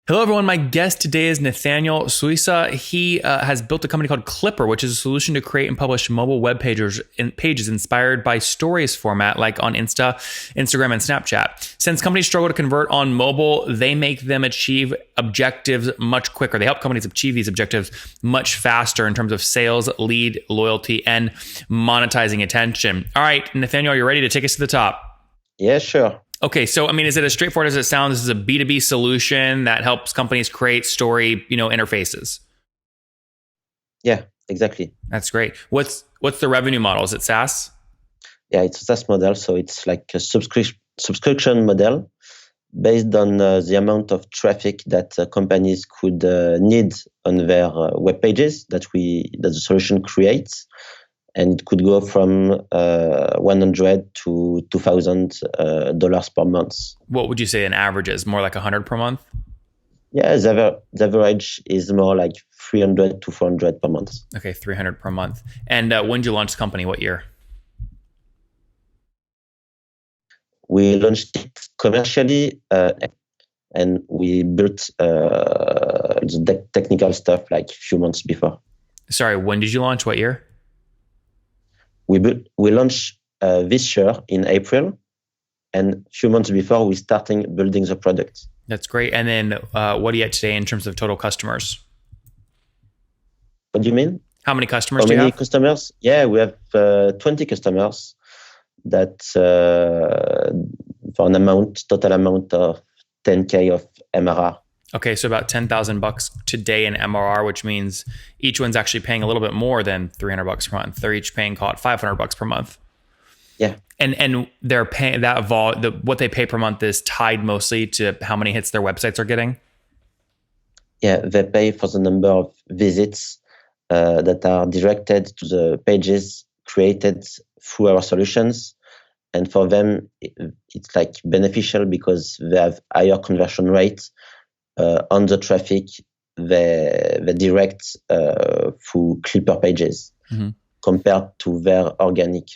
Hello, everyone. My guest today is Nathaniel Suissa. He has built a company called Clipr, which is a solution to create and publish mobile web pages inspired by stories format, like on Instagram, and Snapchat. Since companies struggle to convert on mobile, they make them achieve objectives much quicker. They help companies achieve these objectives much faster in terms of sales, lead, loyalty, and monetizing attention. All right, Nathaniel, are you ready to take us to the top? Yeah, sure. Okay, so I mean, is it as straightforward as it sounds? This is a B2B solution that helps companies create story, interfaces. Yeah, exactly. That's great. What's the revenue model? Is it SaaS? Yeah, it's a SaaS model, so it's like a subscription model based on the amount of traffic that companies could need on their web pages that the solution creates, and it could go from $100 to $2,000 per month. What would you say an average is? More like 100 per month? Yeah, the average is more like 300 to 400 per month. Okay, 300 per month. And when did you launch the company? What year? We launched it commercially, and we built the technical stuff like a few months before. Sorry, when did you launch? What year? We launched this year in April, and a few months before we starting building the product. That's great. And then what are you at today in terms of total customers? What do you mean? How many customers do you have? How many customers? Yeah, we have 20 customers that for an total amount of 10K of MRR. Okay, so about $10,000 today in MRR, which means each one's actually paying a little bit more than $300 per month. They're each paying, call it $500 per month. Yeah, and they're paying that what they pay per month is tied mostly to how many hits their websites are getting. Yeah, they pay for the number of visits that are directed to the pages created through our solutions. And for them, it's like beneficial because they have higher conversion rates on the traffic they direct through Clipr pages compared to their organic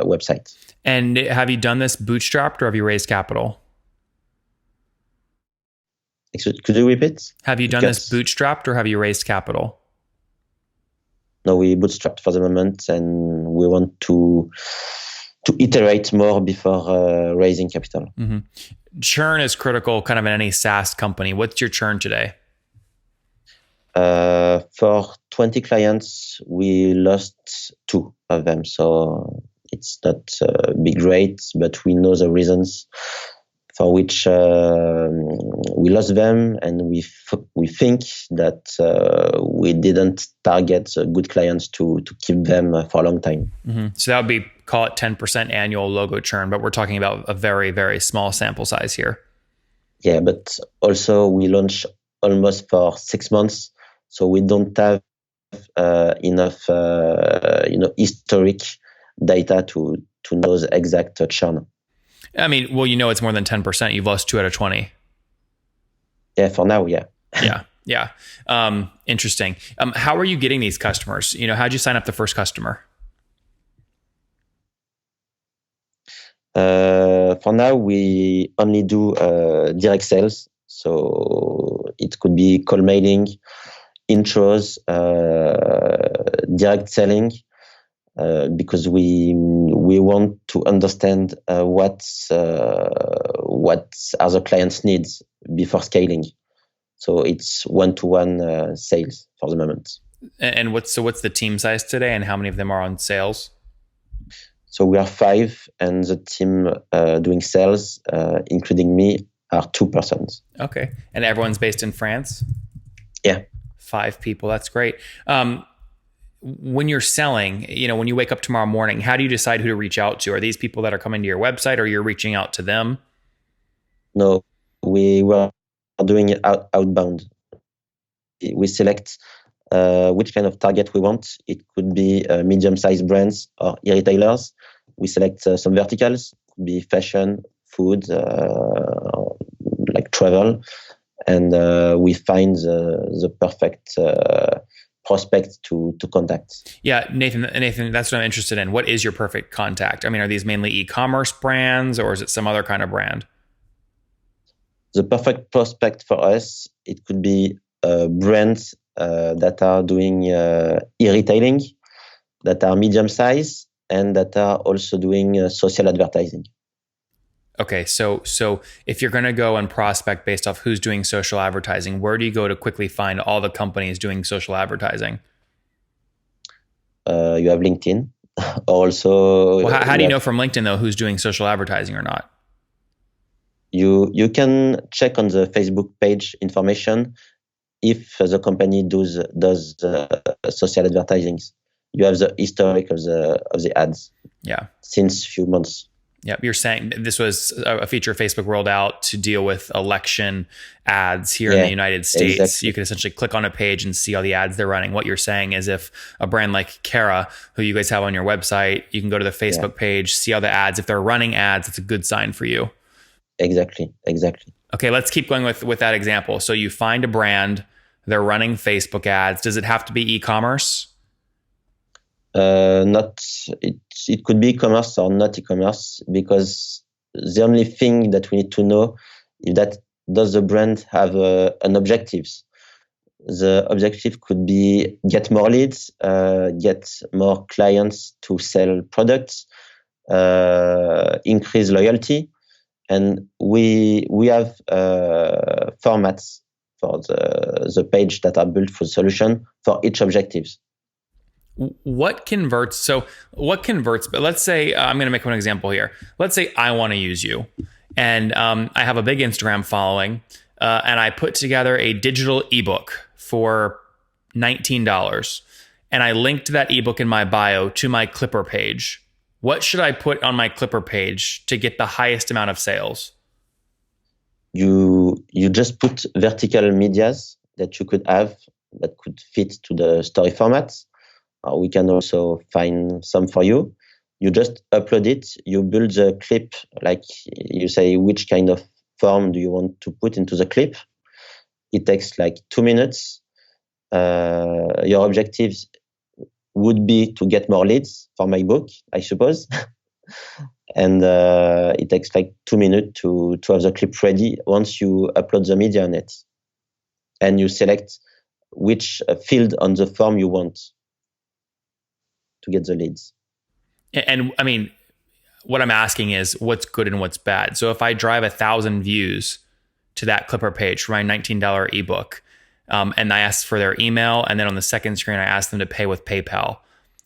website. And have you done this bootstrapped or have you raised capital? Could you repeat? Have you done this bootstrapped or have you raised capital? No, we bootstrapped for the moment, and we want to iterate more before raising capital. Mm-hmm. Churn is critical kind of in any SaaS company. What's your churn today? For 20 clients, we lost 2 of them. So it's not a big rate, but we know the reasons for which we lost them. And we think that we didn't target good clients to keep them for a long time. Mm-hmm. So that would be, call it 10% annual logo churn, but we're talking about a very, very small sample size here. Yeah, but also we launched almost for 6 months, so we don't have enough historic data to know the exact churn. I mean, well, it's more than 10%. You've lost 2 out of 20. Yeah, for now, yeah. Yeah. Interesting. How are you getting these customers? How'd you sign up the first customer? For now, we only do direct sales. So it could be call mailing, intros, direct selling, because we want to understand what are the clients' needs before scaling. So it's one-to-one sales for the moment. And what's the team size today, and how many of them are on sales? So we are 5, and the team doing sales, including me, are 2 persons. Okay. And everyone's based in France? Yeah. 5 people. That's great. When you're selling, when you wake up tomorrow morning, how do you decide who to reach out to? Are these people that are coming to your website, or you're reaching out to them? No, we were doing it outbound. We select which kind of target we want. It could be medium-sized brands or e-retailers. We select some verticals, could be fashion, food, like travel, and we find the perfect prospect to contact. Yeah, Nathan, that's what I'm interested in. What is your perfect contact? I mean, are these mainly e-commerce brands, or is it some other kind of brand? the perfect prospect for us, it could be brands that are doing e-retailing, that are medium size, and that are also doing social advertising. Okay, so if you're going to go and prospect based off who's doing social advertising, where do you go to quickly find all the companies doing social advertising? You have LinkedIn. Also, well, how do you know from LinkedIn though who's doing social advertising or not? You can check on the Facebook page information if the company does social advertising. You have the historic of the ads. Yeah. Since few months. Yeah, you're saying this was a feature Facebook rolled out to deal with election ads here in the United States. Exactly. You could essentially click on a page and see all the ads they're running. What you're saying is if a brand like Kara, who you guys have on your website, you can go to the Facebook page, see all the ads. If they're running ads, it's a good sign for you. Exactly. Okay, let's keep going with that example. So you find a brand, they're running Facebook ads. Does it have to be e-commerce? It could be e-commerce or not e-commerce, because the only thing that we need to know is that does the brand have an objectives. The objective could be get more leads, get more clients to sell products, increase loyalty, and we have formats for the page that are built for the solution for each objectives. What converts? But let's say, I'm going to make one example here. Let's say I want to use you and I have a big Instagram following and I put together a digital ebook for $19 and I linked that ebook in my bio to my Clipr page. What should I put on my Clipr page to get the highest amount of sales? You just put vertical medias that you could have that could fit to the story formats. We can also find some for you. You just upload it. You build the clip, like you say, which kind of form do you want to put into the clip. It takes like 2 minutes. Your objectives would be to get more leads for my book, I suppose. And it takes like 2 minutes to have the clip ready once you upload the media on it. And you select which field on the form you want to get the leads. And I mean, what I'm asking is what's good and what's bad. So if I drive 1,000 views to that Clipr page for my $19 ebook, and I ask for their email, and then on the second screen, I ask them to pay with PayPal,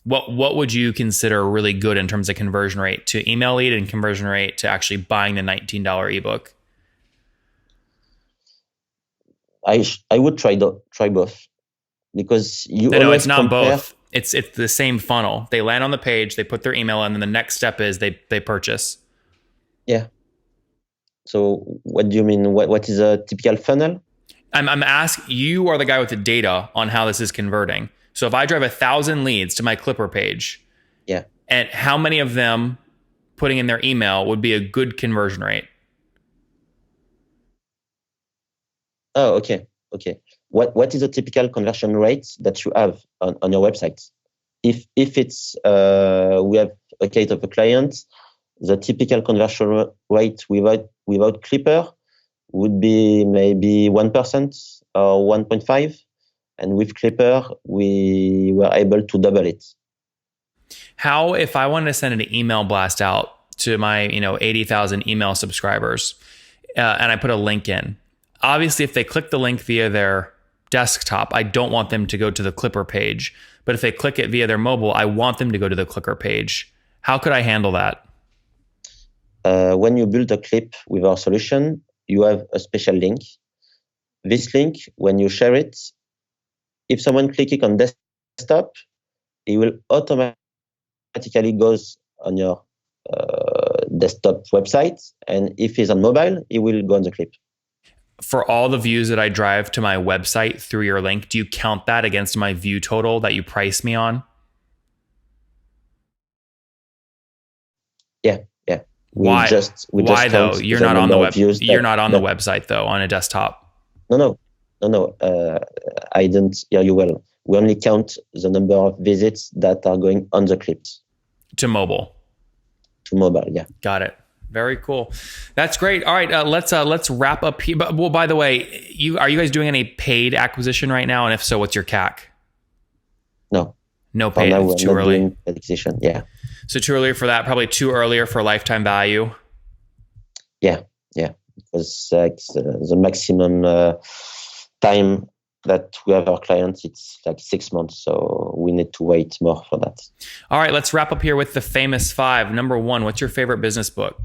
what would you consider really good in terms of conversion rate to email lead and conversion rate to actually buying the $19 ebook? I would try both, because you no, always it's not compare. Both. It's the same funnel. They land on the page, they put their email in, and the next step is they purchase. Yeah. So what do you mean? What is a typical funnel? I'm asking, you are the guy with the data on how this is converting. So if I drive 1,000 leads to my Clipr page, and how many of them putting in their email would be a good conversion rate? Oh, okay. What is a typical conversion rate that you have on your website? If it's we have a case of a client, the typical conversion rate without Clipr would be maybe 1% or 1.5%, and with Clipr we were able to double it. How if I wanted to send an email blast out to my 80,000 email subscribers, and I put a link in? Obviously, if they click the link via their desktop, I don't want them to go to the Clipr page. But if they click it via their mobile, I want them to go to the Clipr page. How could I handle that? When you build a clip with our solution, you have a special link. This link, when you share it, if someone clicks it on desktop, it will automatically goes on your desktop website. And if it's on mobile, it will go on the clip. For all the views that I drive to my website through your link, do you count that against my view total that you price me on? Yeah. Why though? You're not on the web. You're not on the website though, on a desktop. No. I didn't hear you well. We only count the number of visits that are going on the clips. To mobile. To mobile, yeah. Got it. Very cool. That's great. All right, let's wrap up here. But, well, by the way, are you guys doing any paid acquisition right now? And if so, what's your CAC? No. No For paid. now, It's we're too not early. doing acquisition. Yeah. So too early for that. Probably too earlier for lifetime value. Yeah. Because the maximum time that we have our clients, it's like 6 months. So we need to wait more for that. All right, let's wrap up here with the famous 5. Number 1, what's your favorite business book?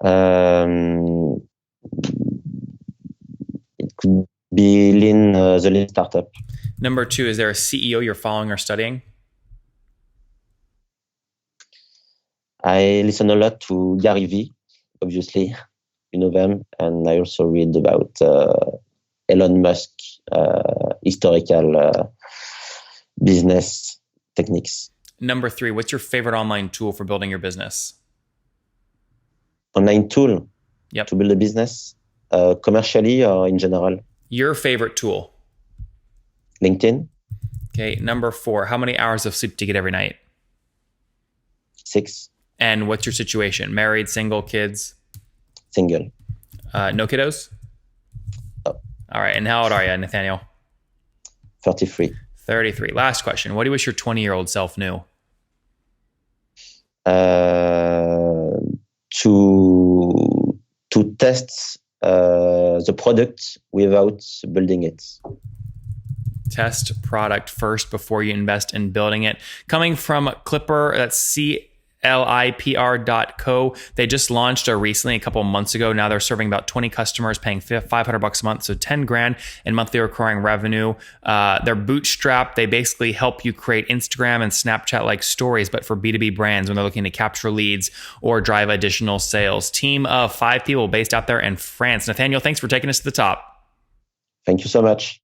It could be the Lean Startup. Number 2, is there a CEO you're following or studying? I listen a lot to Gary V, obviously, you know them, and I also read about Elon Musk, historical business techniques. Number 3, what's your favorite online tool for building your business? Online tool Yep. to build a business, commercially or in general? Your favorite tool? LinkedIn. Okay. Number 4, how many hours of sleep do you get every night? 6. And what's your situation? Married, single, kids? Single. No kiddos? No. All right. And how old are you, Nathaniel? 33. 33. Last question. What do you wish your 20-year-old self knew? To test the product without building it. Test product first before you invest in building it. Coming from Clipr, that's CLIPR.co. They just launched recently, a couple of months ago. Now they're serving about 20 customers, paying $500 a month, so 10 grand in monthly recurring revenue. They're bootstrap. They basically help you create Instagram and Snapchat like stories, but for B2B brands when they're looking to capture leads or drive additional sales. Team of 5 people based out there in France. Nathaniel, thanks for taking us to the top. Thank you so much.